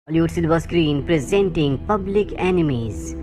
Bollywood silver screen presenting public enemies.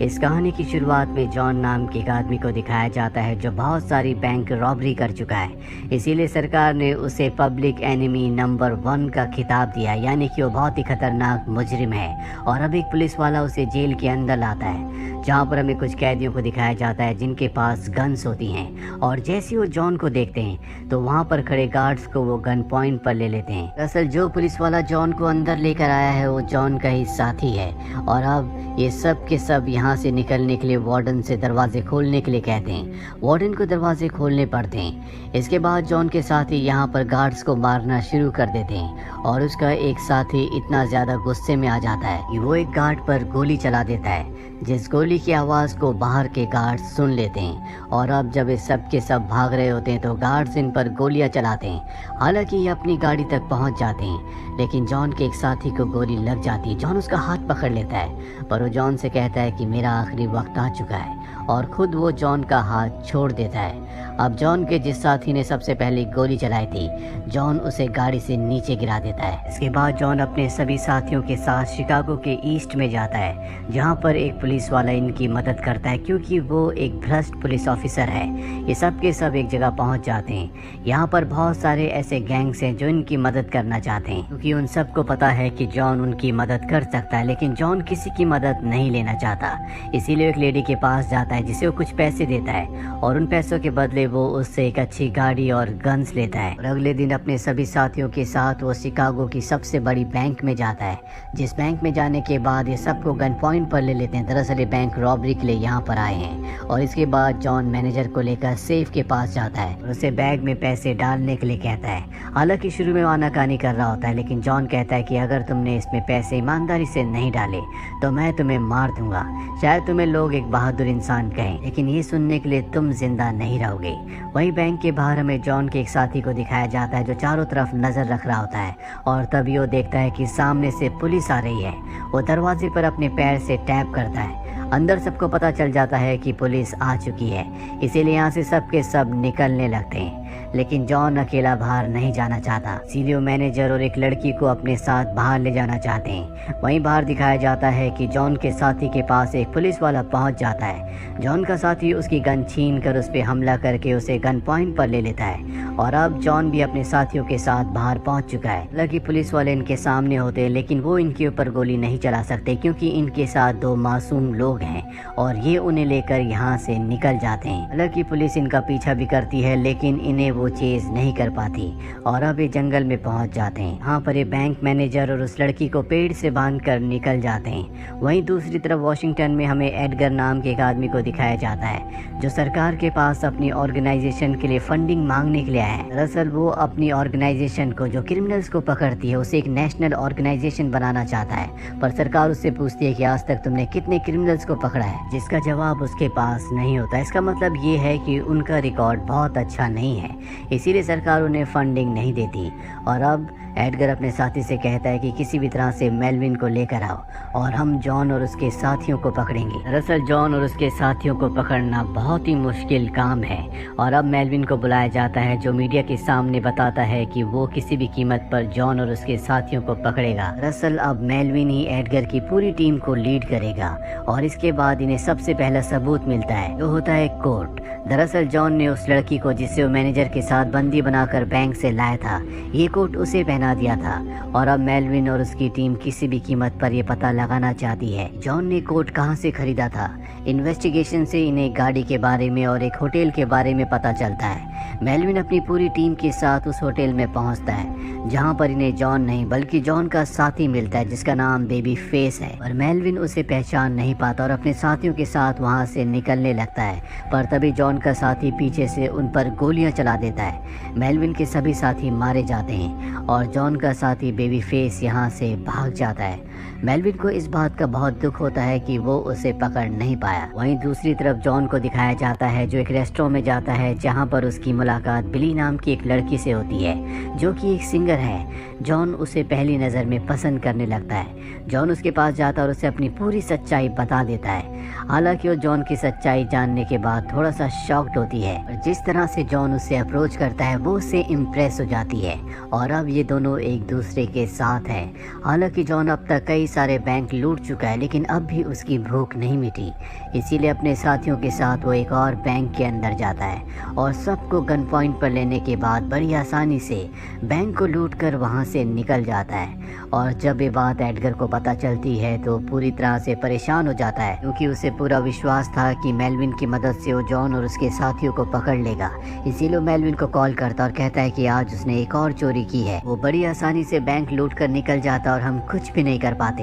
इस कहानी की शुरुआत में जॉन नाम के एक आदमी को दिखाया जाता है जो बहुत सारी बैंक रॉबरी कर चुका है। इसीलिए सरकार ने उसे पब्लिक एनिमी नंबर 1 का खिताब दिया, यानी कि वो बहुत ही खतरनाक मुजरिम है। और अब एक पुलिस वाला उसे जेल के अंदर लाता है, जहाँ पर हमें कुछ कैदियों को दिखाया जाता है जिनके पास गन्स होती हैं। और जैसे वो जॉन को देखते हैं तो वहाँ पर खड़े गार्ड्स को वो गन पॉइंट पर ले लेते हैं। दरअसल जो पुलिस वाला जॉन को अंदर लेकर आया है वो जॉन का ही साथी है। और अब ये सब के सब यहाँ से निकलने के लिए वार्डन से दरवाजे खोलने के लिए कहते हैं। वार्डन को दरवाजे खोलने पड़ते हैं। इसके बाद जॉन के साथी यहाँ पर गार्ड्स को मारना शुरू कर देते हैं और उसका एक साथी इतना ज़्यादा गुस्से में आ जाता है कि वो एक गार्ड पर गोली चला देता है, जिस गोली की आवाज़ को बाहर के गार्ड्स सुन लेते हैं। और अब जब ये सब के सब भाग रहे होते हैं तो गार्ड्स इन पर गोलियां चलाते हैं। हालांकि ये अपनी गाड़ी तक पहुंच जाते हैं, लेकिन जॉन के एक साथी को गोली लग जाती है। जॉन उसका हाथ पकड़ लेता है, पर वो जॉन से कहता है कि मेरा आखिरी वक्त आ चुका है, और खुद वो जॉन का हाथ छोड़ देता है। अब जॉन के जिस साथी ने सबसे पहले गोली चलाई थी, जॉन उसे गाड़ी से नीचे गिरा देता है। इसके बाद जॉन अपने सभी साथियों के साथ शिकागो के ईस्ट में जाता है, जहां पर एक पुलिस वाला इनकी मदद करता है, क्योंकि वो एक भ्रष्ट पुलिस ऑफिसर है। ये सब के सब एक जगह पहुंच जाते हैं। यहाँ पर बहुत सारे ऐसे गैंग्स हैं जो इनकी मदद करना चाहते हैं, क्योंकि उन सबको पता है कि जॉन उनकी मदद कर सकता है। लेकिन जॉन किसी की मदद नहीं लेना चाहता, इसीलिए एक लेडी के पास जाता है जिसे वो कुछ पैसे देता है, और उन पैसों के बदले वो उससे एक अच्छी गाड़ी और गन्स लेता है। और अगले दिन अपने सभी साथियों के साथ वो शिकागो की सबसे बड़ी बैंक में जाता है, जिस बैंक में जाने के बाद ये सबको गन पॉइंट पर ले लेते हैं। दरअसल ये बैंक रॉबरी के लिए यहाँ पर आए हैं। और इसके बाद जॉन मैनेजर को लेकर सेफ के पास जाता है और उसे बैग में पैसे डालने के लिए कहता है। हालांकि शुरू में वो आनाकानी कर रहा होता है, लेकिन जॉन कहता है कि अगर तुमने इसमें पैसे ईमानदारी से नहीं डाले तो मैं तुम्हें मार दूंगा। शायद तुम्हें लोग एक बहादुर इंसान कहें, लेकिन ये सुनने के लिए तुम जिंदा नहीं रहोगे। वही बैंक के बाहर हमें जॉन के एक साथी को दिखाया जाता है जो चारों तरफ नजर रख रहा होता है, और तभी वो देखता है कि सामने से पुलिस आ रही है। वो दरवाजे पर अपने पैर से टैप करता है। अंदर सबको पता चल जाता है कि पुलिस आ चुकी है, इसीलिए यहाँ से सब के सब निकलने लगते हैं। लेकिन जॉन अकेला बाहर नहीं जाना चाहता, इसीलिए मैनेजर और एक लड़की को अपने साथ बाहर ले जाना चाहते हैं। वहीं बाहर दिखाया जाता है कि जॉन के साथी के पास एक पुलिस वाला पहुंच जाता है। जॉन का साथी उसकी गन छीन कर उस पर हमला करके उसे गन पॉइंट पर ले लेता है। और अब जॉन भी अपने साथियों के साथ बाहर पहुंच चुका है। हालांकि पुलिस वाले इनके सामने होते हैं, लेकिन वो इनके ऊपर गोली नहीं चला सकते, क्योंकि इनके साथ 2 मासूम लोग हैं और ये उन्हें लेकर यहाँ से निकल जाते हैं। हालांकि पुलिस इनका पीछा भी करती है, लेकिन इन्हें वो चेज नहीं कर पाती, और अब ये जंगल में पहुंच जाते हैं। यहाँ पर ये बैंक मैनेजर और उस लड़की को पेड़ से बांधकर निकल जाते हैं। वहीं दूसरी तरफ वॉशिंगटन में हमें एडगर नाम के एक आदमी को दिखाया जाता है, जो सरकार के पास अपनी ऑर्गेनाइजेशन के लिए फंडिंग मांगने के लिए आया है। दरअसल वो अपनी ऑर्गेनाइजेशन को जो क्रिमिनल्स को पकड़ती है उसे एक नेशनल ऑर्गेनाइजेशन बनाना चाहता है, पर सरकार उससे पूछती है कि आज तक तुमने कितने क्रिमिनल्स को पकड़ा है, जिसका जवाब उसके पास नहीं होता। इसका मतलब ये है कि उनका रिकॉर्ड बहुत अच्छा नहीं है, इसीलिए सरकार उन्हें फंडिंग नहीं देती। और अब एडगर अपने साथी से कहता है कि किसी भी तरह से मेलविन को लेकर आओ और हम जॉन और उसके साथियों को पकड़ेंगे। दरअसल जॉन और उसके साथियों को पकड़ना बहुत ही मुश्किल काम है, और अब मेलविन को बुलाया जाता है, जो मीडिया के सामने बताता है कि वो किसी भी कीमत पर जॉन और उसके साथियों को पकड़ेगा। दरअसल अब मेलविन ही एडगर की पूरी टीम को लीड करेगा, और इसके बाद इन्हें सबसे पहला सबूत मिलता है, जो होता है कोट। दरअसल जॉन ने उस लड़की को, जिसे वो मैनेजर के साथ बंदी बनाकर बैंक से लाया था, ये कोट उसे पहना दिया था। और अब मेलविन और उसकी टीम किसी भी कीमत पर यह पता लगाना चाहती है जॉन ने कोट कहां से खरीदा था। इन्वेस्टिगेशन से इन्हें गाड़ी के बारे में और एक होटल के बारे में पता चलता है। मेलविन अपनी पूरी टीम के साथ उस होटल में पहुंचता है, जहां पर इन्हें जॉन नहीं बल्कि जॉन का साथी मिलता है, जिसका नाम बेबी फेस है। और मेलविन उसे पहचान नहीं पाता और अपने साथियों के साथ वहां से निकलने लगता है, पर तभी जॉन का साथी पीछे से उन पर गोलियां चला देता है। मेलविन के सभी साथी मारे जाते हैं और जॉन का साथी बेबी फेस यहाँ से भाग जाता है। मेलविन को इस बात का बहुत दुख होता है कि वो उसे पकड़ नहीं पाया। वहीं दूसरी तरफ जॉन को दिखाया जाता है जो एक रेस्टोरेंट में जाता है जहां पर उसकी मुलाकात बिली नाम की एक लड़की से होती है जो कि एक सिंगर है। जॉन उसे पहली नज़र में पसंद करने लगता है। जॉन उसके पास जाता है और उसे अपनी पूरी सच्चाई बता देता है। हालांकि वो जॉन की सच्चाई जानने के बाद थोड़ा सा शॉक्ड होती है और जिस तरह से जॉन उससे अप्रोच करता है वो उससे इम्प्रेस हो जाती है और अब ये दोनों एक दूसरे के साथ हैं। हालांकि जॉन अब तक कई सारे बैंक लूट चुका है लेकिन अब भी उसकी भूख नहीं मिटी, इसीलिए अपने साथियों के साथ वो एक और बैंक के अंदर जाता है और सबको गन पॉइंट पर लेने के बाद बड़ी आसानी से बैंक को लूट कर वहाँ से निकल जाता है। और जब ये बात एडगर को पता चलती है तो पूरी तरह से परेशान हो जाता है क्योंकि उसे पूरा विश्वास था कि मेलविन की मदद से वो जॉन और उसके साथियों को पकड़ लेगा। इसीलिए मेलविन को कॉल करता और कहता है कि आज उसने एक और चोरी की है। वो बड़ी आसानी से बैंक लूट कर निकल जाता और हम कुछ भी नहीं कर पाते।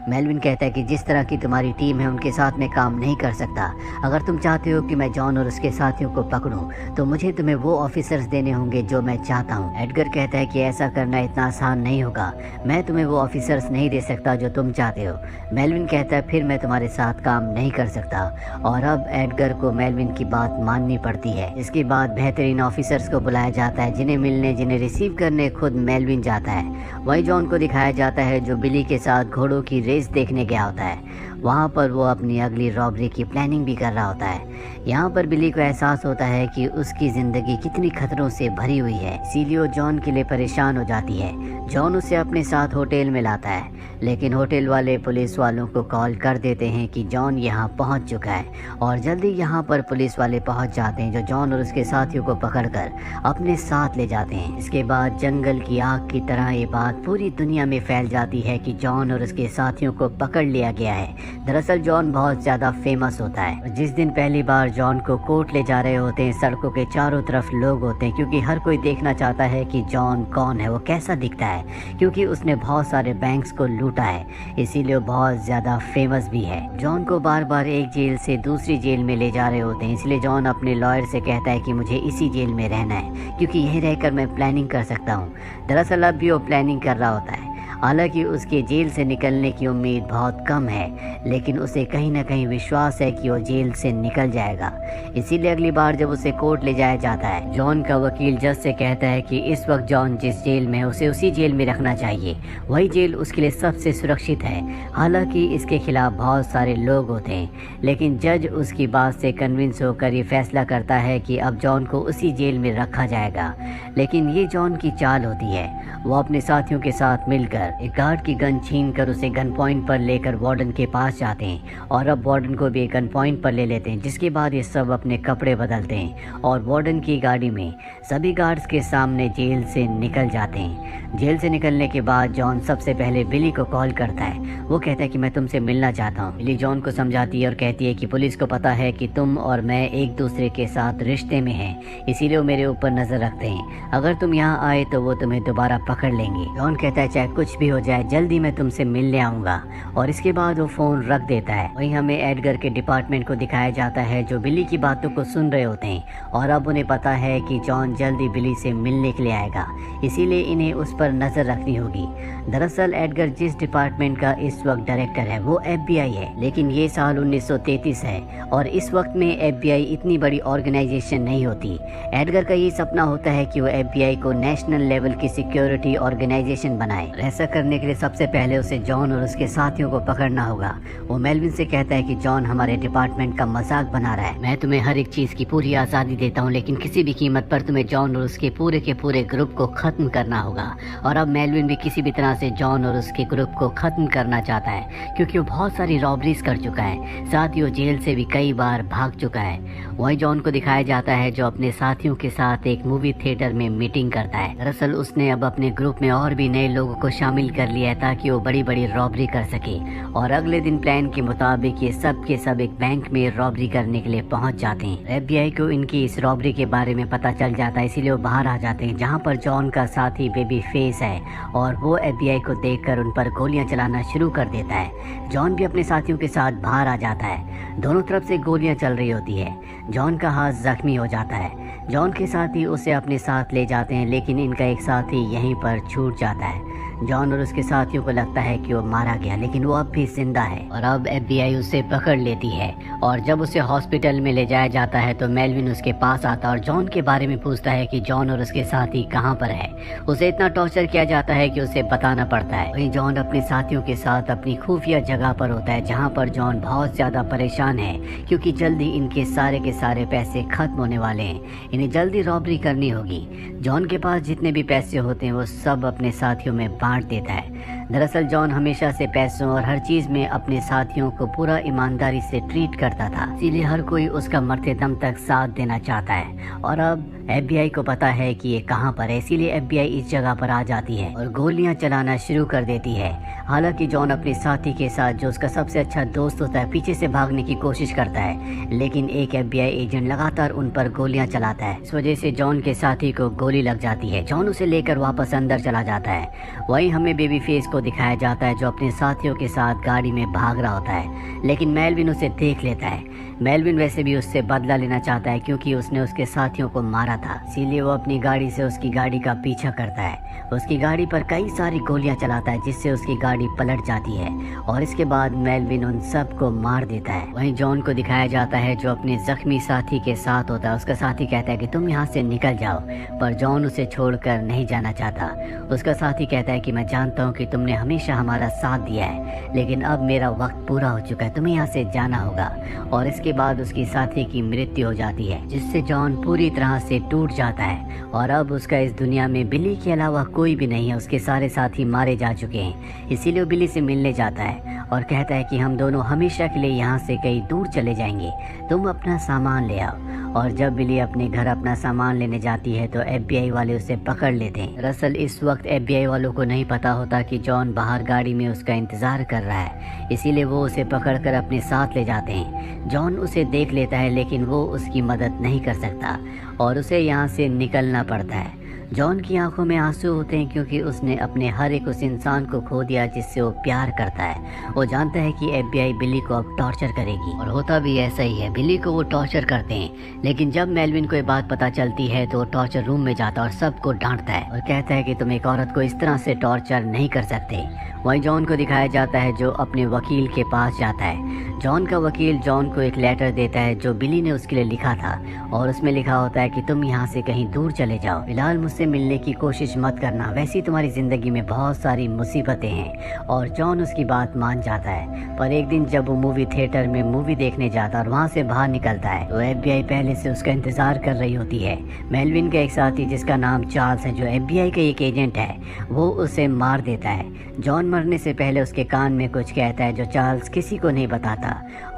मेलविन कहता है कि जिस तरह की तुम्हारी टीम है उनके साथ में काम नहीं कर सकता। अगर तुम चाहते हो कि मैं जॉन और उसके साथियों को पकड़ूं तो मुझे तुम्हें वो ऑफिसर्स देने होंगे जो मैं चाहता हूं। एडगर कहता है कि ऐसा करना इतना आसान नहीं होगा, मैं तुम्हें वो ऑफिसर्स नहीं दे सकता जो तुम चाहते हो। मेलविन कहता है फिर मैं तुम्हारे साथ काम नहीं कर सकता और अब एडगर को मेलविन की बात माननी पड़ती है। इसके बाद बेहतरीन ऑफिसर्स को बुलाया जाता है जिन्हें रिसीव करने खुद मेलविन जाता है। वही जॉन को दिखाया जाता है जो बिली के साथ घोड़ों की रेस देखने गया होता है। वहाँ पर वो अपनी अगली रॉबरी की प्लानिंग भी कर रहा होता है। यहाँ पर बिली को एहसास होता है कि उसकी ज़िंदगी कितनी खतरों से भरी हुई है, इसीलिए वो जॉन के लिए परेशान हो जाती है। जॉन उसे अपने साथ होटल में लाता है लेकिन होटल वाले पुलिस वालों को कॉल कर देते हैं कि जॉन यहाँ पहुँच चुका है और जल्दी यहाँ पर पुलिस वाले पहुँच जाते हैं जो जॉन और उसके साथियों को पकड़कर अपने साथ ले जाते हैं। इसके बाद जंगल की आग की तरह ये बात पूरी दुनिया में फैल जाती है कि जॉन और उसके साथियों को पकड़ लिया गया है। दरअसल जॉन बहुत ज़्यादा फेमस होता है। जिस दिन पहली बार जॉन को कोर्ट ले जा रहे होते हैं सड़कों के चारों तरफ लोग होते हैं क्योंकि हर कोई देखना चाहता है कि जॉन कौन है, वो कैसा दिखता है, क्योंकि उसने बहुत सारे बैंक्स को लूटा है, इसीलिए वो बहुत ज़्यादा फेमस भी है। जॉन को बार बार एक जेल से दूसरी जेल में ले जा रहे होते हैं, इसलिए जॉन अपने लॉयर से कहता है कि मुझे इसी जेल में रहना है क्योंकि यहीं रहकर मैं प्लानिंग कर सकता हूँ। दरअसल अब भी वो प्लानिंग कर रहा होता है। हालांकि उसके जेल से निकलने की उम्मीद बहुत कम है लेकिन उसे कहीं ना कहीं विश्वास है कि वो जेल से निकल जाएगा। इसीलिए अगली बार जब उसे कोर्ट ले जाया जाता है जॉन का वकील जज से कहता है कि इस वक्त जॉन जिस जेल में है उसे उसी जेल में रखना चाहिए, वही जेल उसके लिए सबसे सुरक्षित है। हालांकि इसके खिलाफ बहुत सारे लोग होते हैं लेकिन जज उसकी बात से कन्विंस होकर ये फैसला करता है कि अब जॉन को उसी जेल में रखा जाएगा। लेकिन ये जॉन की चाल होती है। वो अपने साथियों के साथ मिलकर एक गार्ड की गन छीन कर उसे गन पॉइंट पर लेकर वार्डन के पास जाते हैं और अब वार्डन को भी गन पॉइंट पर ले लेते हैं, जिसके बाद ये सब अपने कपड़े बदलते हैं और वार्डन की गाड़ी में सभी गार्ड्स के सामने जेल से निकल जाते हैं। जेल से निकलने के बाद जॉन सबसे पहले बिली को कॉल करता है। वो कहता है कि मैं तुमसे मिलना चाहता हूँ। बिली जॉन को समझाती है और कहती है कि पुलिस को पता है कि तुम और मैं एक दूसरे के साथ रिश्ते में हैं, इसीलिए वो मेरे ऊपर नजर रखते हैं। अगर तुम यहाँ आए तो वो तुम्हें दोबारा पकड़ लेंगे। जॉन कहता है चाहे कुछ भी हो जाए जल्दी मैं तुमसे मिलने आऊँगा और इसके बाद वो फ़ोन रख देता है। वहीं हमें एडगर के डिपार्टमेंट को दिखाया जाता है जो बिली की बातों को सुन रहे होते हैं और अब उन्हें पता है कि जॉन जल्दी बिली से मिलने के लिए आएगा, इसीलिए इन्हें उस पर नजर रखनी होगी। दरअसल एडगर जिस डिपार्टमेंट का इस वक्त डायरेक्टर है वो FBI है, लेकिन ये साल 1933 है और इस वक्त में FBI इतनी बड़ी ऑर्गेनाइजेशन नहीं होती। एडगर का ये सपना होता है कि वो FBI को नेशनल लेवल की सिक्योरिटी ऑर्गेनाइजेशन बनाए। ऐसा करने के लिए सबसे पहले उसे जॉन और उसके साथियों को पकड़ना होगा। वो मेलविन से कहता है कि जॉन हमारे डिपार्टमेंट का मजाक बना रहा है, मैं तुम्हें हर एक चीज की पूरी आज़ादी देता हूँ लेकिन किसी भी कीमत पर तुम्हें जॉन और उसके पूरे के पूरे ग्रुप को खत्म करना होगा। और अब मेलविन भी किसी भी तरह से जॉन और उसके ग्रुप को खत्म करना चाहता है क्योंकि वो बहुत सारी रॉबरीज कर चुका है, साथ ही वो जेल से भी कई बार भाग चुका है। वही जॉन को दिखाया जाता है जो अपने साथियों के साथ एक मूवी थिएटर में मीटिंग करता है। दरअसल उसने अब अपने ग्रुप में और भी नए लोगों को शामिल कर लिया है ताकि वो बड़ी बड़ी रॉबरी कर सके और अगले दिन प्लान के मुताबिक ये सब के सब एक बैंक में रॉबरी करने के लिए पहुंच जाते हैं। FBI को इनकी इस रॉबरी के बारे में पता चल जाता है, इसीलिए वो बाहर आ जाते हैं जहां पर जॉन का साथी बेबी फेस है और वो FBI को देखकर उन पर गोलियां चलाना शुरू कर देता है। जॉन भी अपने साथियों के साथ बाहर आ जाता है। दोनों तरफ से गोलियां चल रही होती है। जॉन का हाथ जख्मी हो जाता है। जॉन के साथी उसे अपने साथ ले जाते हैं लेकिन इनका एक साथी यहीं पर छूट जाता है। जॉन और उसके साथियों को लगता है कि वो मारा गया, लेकिन वो अब भी जिंदा है और अब FBI उसे पकड़ लेती है। और जब उसे हॉस्पिटल में ले जाया जाता है तो मेलविन उसके पास आता और जॉन के बारे में पूछता है कि जॉन और उसके साथी कहाँ पर है। उसे इतना टॉर्चर किया जाता है कि उसे बताना पड़ता है। वहीं जॉन अपने साथियों के साथ अपनी खुफिया जगह पर होता है, जहाँ पर जॉन बहुत ज्यादा परेशान है क्योंकि जल्दी इनके सारे के सारे पैसे खत्म होने वाले हैं। इन्हें जल्दी रॉबरी करनी होगी। जॉन के पास जितने भी पैसे होते हैं वो सब अपने साथियों में बांट देता है। दरअसल जॉन हमेशा से पैसों और हर चीज में अपने साथियों को पूरा ईमानदारी से ट्रीट करता था, इसीलिए हर कोई उसका मरते दम तक साथ देना चाहता है। और अब FBI को पता है कि ये कहाँ पर है, इसीलिए FBI इस जगह पर आ जाती है और गोलियां चलाना शुरू कर देती है। हालांकि जॉन अपने साथी के साथ, जो उसका सबसे अच्छा दोस्त होता है, पीछे से भागने की कोशिश करता है, लेकिन एक FBI एजेंट लगातार उन पर गोलियां चलाता है। इस वजह से जॉन के साथी को गोली लग जाती है। जॉन उसे लेकर वापस अंदर चला जाता है। वहीं हमें बेबी फेस को दिखाया जाता है, जो अपने साथियों के साथ गाड़ी में भाग रहा होता है, लेकिन मेलविन उसे देख लेता है। मेलविन वैसे भी उससे बदला लेना चाहता है क्योंकि उसने उसके साथियों को मारा था, इसीलिए वो अपनी गाड़ी से उसकी गाड़ी का पीछा करता है। उसकी गाड़ी पर कई सारी गोलियां चलाता है, जिससे उसकी गाड़ी पलट जाती है और इसके बाद मेलविन उन सबको मार देता है। वहीं जॉन को दिखाया जाता है, जो अपने जख्मी साथी के साथ होता है। उसका साथी कहता है कि तुम यहाँ से निकल जाओ, पर जॉन उसे छोड़कर नहीं जाना चाहता। उसका साथी कहता है कि मैं जानता हूँ कि तुमने हमेशा हमारा साथ दिया है, लेकिन अब मेरा वक्त पूरा हो चुका है, तुम्हें यहाँ से जाना होगा। और इसके बाद उसकी साथी की मृत्यु हो जाती है, जिससे जॉन पूरी तरह से टूट जाता है और अब उसका इस दुनिया में बिली के अलावा कोई भी नहीं है। उसके सारे साथी मारे जा चुके हैं, इसीलिए वो बिली से मिलने जाता है और कहता है कि हम दोनों हमेशा के लिए यहाँ से कहीं दूर चले जाएंगे, तुम अपना सामान ले आओ। और जब बिली अपने घर अपना सामान लेने जाती है तो FBI वाले उसे पकड़ लेते हैं। दरअसल इस वक्त FBI वालों को नहीं पता होता कि जॉन बाहर गाड़ी में उसका इंतजार कर रहा है, इसीलिए वो उसे पकड़कर अपने साथ ले जाते हैं। जॉन उसे देख लेता है, लेकिन वो उसकी मदद नहीं कर सकता और उसे यहाँ से निकलना पड़ता है। जॉन की आंखों में आंसू होते हैं क्योंकि उसने अपने हर एक उस इंसान को खो दिया जिससे वो प्यार करता है। वो जानता है कि FBI बिली को अब टॉर्चर करेगी और होता भी ऐसा ही है। बिली को वो टॉर्चर करते हैं, लेकिन जब मेलविन को ये बात पता चलती है तो वो टॉर्चर रूम में जाता है और सबको डांटता है और कहता है कि तुम एक औरत को इस तरह से टॉर्चर नहीं कर सकते। वहीं जॉन को दिखाया जाता है, जो अपने वकील के पास जाता है। जॉन का वकील जॉन को एक लेटर देता है जो बिली ने उसके लिए लिखा था और उसमें लिखा होता है कि तुम यहाँ से कहीं दूर चले जाओ, फिलहाल मुझसे मिलने की कोशिश मत करना, वैसे तुम्हारी जिंदगी में बहुत सारी मुसीबतें हैं। और जॉन उसकी बात मान जाता है। पर एक दिन जब वो मूवी थिएटर में मूवी देखने जाता और वहाँ से बाहर निकलता है तो FBI पहले से उसका इंतजार कर रही होती है। मेलविन का एक साथी जिसका नाम चार्ल्स है, जो FBI का एक एजेंट है, वो उसे मार देता है। जॉन मरने से पहले उसके कान में कुछ कहता है जो चार्ल्स किसी को नहीं बताता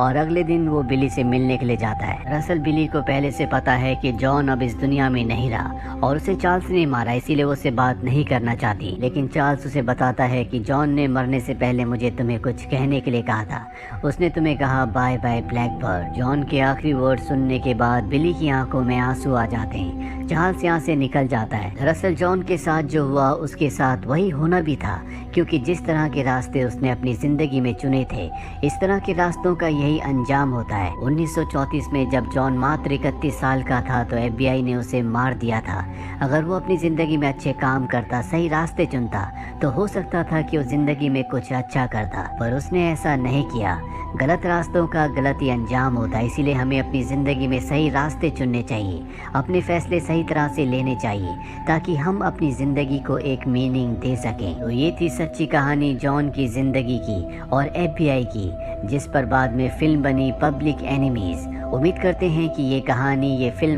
और अगले दिन वो बिली से मिलने के लिए जाता है। दरअसल बिली को पहले से पता है कि जॉन अब इस दुनिया में नहीं रहा और उसे चार्ल्स ने मारा, इसीलिए वो उससे बात नहीं करना चाहती। लेकिन चार्ल्स उसे बताता है कि जॉन ने मरने से पहले मुझे तुम्हें कुछ कहने के लिए कहा था, उसने तुम्हें कहा बाय बाय ब्लैकबर्ड। जॉन के आखिरी वर्ड सुनने के बाद बिली की आंखों में आंसू आ जाते हैं। चार्ल्स यहाँ से निकल जाता है। दरअसल जॉन के साथ जो हुआ उसके साथ वही होना भी था, क्योंकि जिस तरह के रास्ते उसने अपनी जिंदगी में चुने थे, इस तरह के रास्तों का यही अंजाम होता है। 1934 में जब जॉन मात्र 31 साल का था तो FBI ने उसे मार दिया था। अगर वो अपनी जिंदगी में अच्छे काम करता, सही रास्ते चुनता, तो हो सकता था कि वो जिंदगी में कुछ अच्छा करता, पर उसने ऐसा नहीं किया। गलत रास्तों का गलत ही अंजाम होता है, इसीलिए हमें अपनी ज़िंदगी में सही रास्ते चुनने चाहिए, अपने फैसले सही तरह से लेने चाहिए, ताकि हम अपनी ज़िंदगी को एक मीनिंग दे सकें। तो ये थी सच्ची कहानी जॉन की ज़िंदगी की और FBI की, जिस पर बाद में फिल्म बनी पब्लिक एनिमीज़। उम्मीद करते हैं कि ये कहानी, ये फिल्म